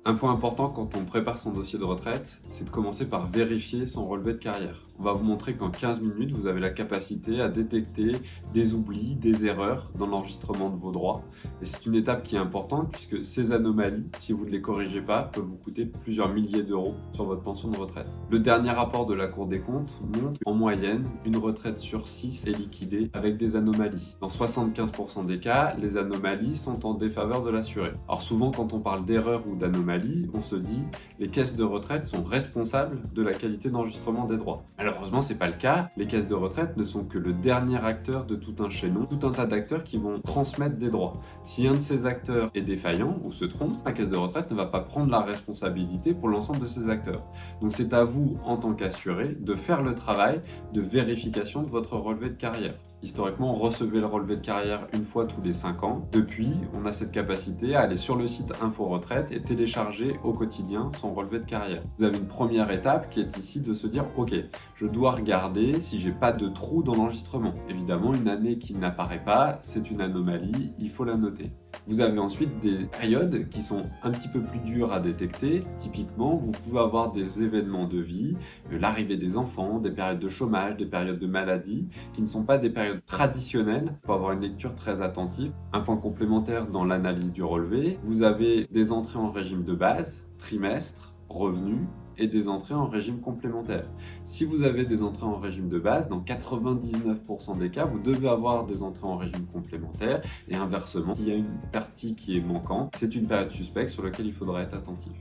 Un point important quand on prépare son dossier de retraite, c'est de commencer par vérifier son relevé de carrière. On va vous montrer qu'en 15 minutes, vous avez la capacité à détecter des oublis, des erreurs dans l'enregistrement de vos droits. Et c'est une étape qui est importante puisque ces anomalies, si vous ne les corrigez pas, peuvent vous coûter plusieurs milliers d'euros sur votre pension de retraite. Le dernier rapport de la Cour des comptes montre qu'en moyenne, une retraite sur 6 est liquidée avec des anomalies. Dans 75% des cas, les anomalies sont en défaveur de l'assuré. Alors souvent, quand on parle d'erreurs ou d'anomalies, on se dit les caisses de retraite sont responsables de la qualité d'enregistrement des droits. Malheureusement, c'est pas le cas. Les caisses de retraite ne sont que le dernier acteur de tout un chaînon, tout un tas d'acteurs qui vont transmettre des droits. Si un de ces acteurs est défaillant ou se trompe, la caisse de retraite ne va pas prendre la responsabilité pour l'ensemble de ces acteurs. Donc c'est à vous, en tant qu'assuré, de faire le travail de vérification de votre relevé de carrière. Historiquement, on recevait le relevé de carrière une fois tous les 5 ans. Depuis, on a cette capacité à aller sur le site Info Retraite et télécharger au quotidien son relevé de carrière. Vous avez une première étape qui est ici de se dire « Ok, je dois regarder si j'ai pas de trou dans l'enregistrement ». Évidemment, une année qui n'apparaît pas, c'est une anomalie, il faut la noter. Vous avez ensuite des périodes qui sont un petit peu plus dures à détecter. Typiquement, vous pouvez avoir des événements de vie, l'arrivée des enfants, des périodes de chômage, des périodes de maladie, qui ne sont pas des périodes traditionnelles. Il faut avoir une lecture très attentive. Un point complémentaire dans l'analyse du relevé, vous avez des entrées en régime de base, trimestre, revenus, et des entrées en régime complémentaire. Si vous avez des entrées en régime de base, dans 99% des cas, vous devez avoir des entrées en régime complémentaire et inversement, s'il y a une partie qui est manquante, c'est une période suspecte sur laquelle il faudra être attentif.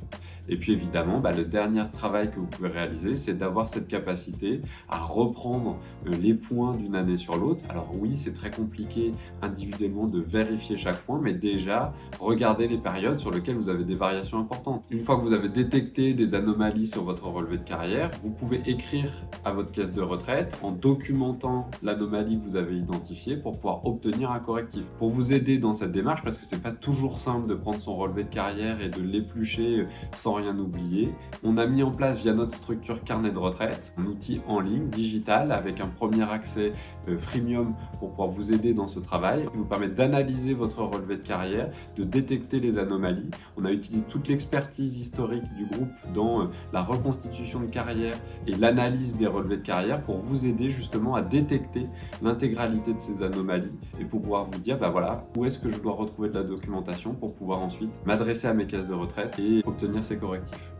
Et puis évidemment, le dernier travail que vous pouvez réaliser, c'est d'avoir cette capacité à reprendre les points d'une année sur l'autre. Alors oui, c'est très compliqué individuellement de vérifier chaque point, mais déjà, regardez les périodes sur lesquelles vous avez des variations importantes. Une fois que vous avez détecté des anomalies sur votre relevé de carrière, vous pouvez écrire à votre caisse de retraite en documentant l'anomalie que vous avez identifiée pour pouvoir obtenir un correctif. Pour vous aider dans cette démarche, parce que c'est pas toujours simple de prendre son relevé de carrière et de l'éplucher sans rien oublier, on a mis en place via notre structure carnet de retraite un outil en ligne, digital, avec un premier accès freemium pour pouvoir vous aider dans ce travail, qui vous permet d'analyser votre relevé de carrière, de détecter les anomalies. On a utilisé toute l'expertise historique du groupe dans la reconstitution de carrière et l'analyse des relevés de carrière pour vous aider justement à détecter l'intégralité de ces anomalies et pour pouvoir vous dire, voilà, où est-ce que je dois retrouver de la documentation pour pouvoir ensuite m'adresser à mes caisses de retraite et obtenir ces correctifs.